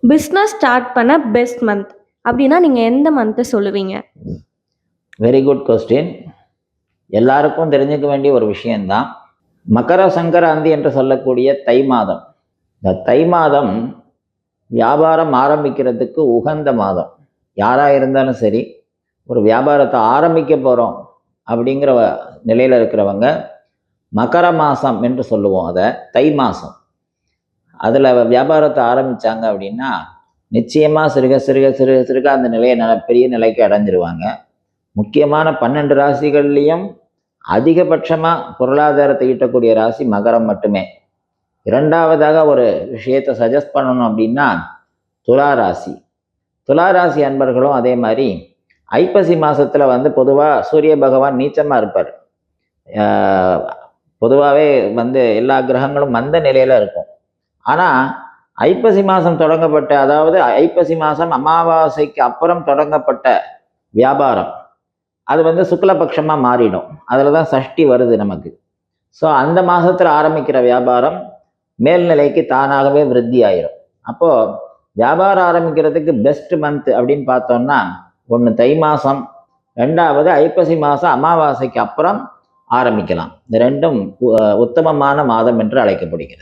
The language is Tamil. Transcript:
பிஸ்னஸ் ஸ்டார்ட் பண்ண பெஸ்ட் மந்த் அப்படின்னா நீங்கள் எந்த மந்த்தை சொல்லுவீங்க? Very good question. எல்லாருக்கும் தெரிஞ்சுக்க வேண்டிய ஒரு விஷயம்தான். மகர சங்கராந்தி என்று சொல்லக்கூடிய தை மாதம். இந்த தை மாதம் வியாபாரம் ஆரம்பிக்கிறதுக்கு உகந்த மாதம். யாராக இருந்தாலும் சரி, ஒரு வியாபாரத்தை ஆரம்பிக்க போகிறோம் அப்படிங்கிற நிலையில் இருக்கிறவங்க மகர மாதம் என்று சொல்லுவோம். அதை தை மாதம் அதில் வியாபாரத்தை ஆரம்பித்தாங்க அப்படின்னா நிச்சயமாக சிறுக சிறுக சிறுக சிறுக அந்த நிலையை பெரிய நிலைக்கு அடைஞ்சிருவாங்க. முக்கியமான 12 ராசிகள்லேயும் அதிகபட்சமாக பொருளாதாரத்தை ஈட்டக்கூடிய ராசி மகரம் மட்டுமே. இரண்டாவதாக ஒரு விஷயத்தை சஜஸ்ட் பண்ணணும் அப்படின்னா துலா ராசி. துலா ராசி அன்பர்களும் அதே மாதிரி ஐப்பசி மாதத்தில் பொதுவாக சூரிய பகவான் நீச்சமாக இருப்பார். பொதுவாகவே எல்லா கிரகங்களும் மந்த நிலையில் இருக்கும். ஆனால் ஐப்பசி மாதம் தொடங்கப்பட்ட, அதாவது ஐப்பசி மாதம் அமாவாசைக்கு அப்புறம் தொடங்கப்பட்ட வியாபாரம் அது சுக்லபட்சமாக மாறிடும். அதில் தான் சஷ்டி வருது நமக்கு. ஸோ அந்த மாதத்தில் ஆரம்பிக்கிற வியாபாரம் மேல்நிலைக்கு தானாகவே விருத்தி ஆயிரும். அப்போது வியாபாரம் ஆரம்பிக்கிறதுக்கு பெஸ்ட் மந்த் அப்படின்னு பார்த்தோம்னா ஒன்று தை மாதம், ரெண்டாவது ஐப்பசி மாதம் அமாவாசைக்கு அப்புறம் ஆரம்பிக்கலாம். இந்த ரெண்டும் உத்தமமான மாதம் என்று அழைக்கப்படுகிறது.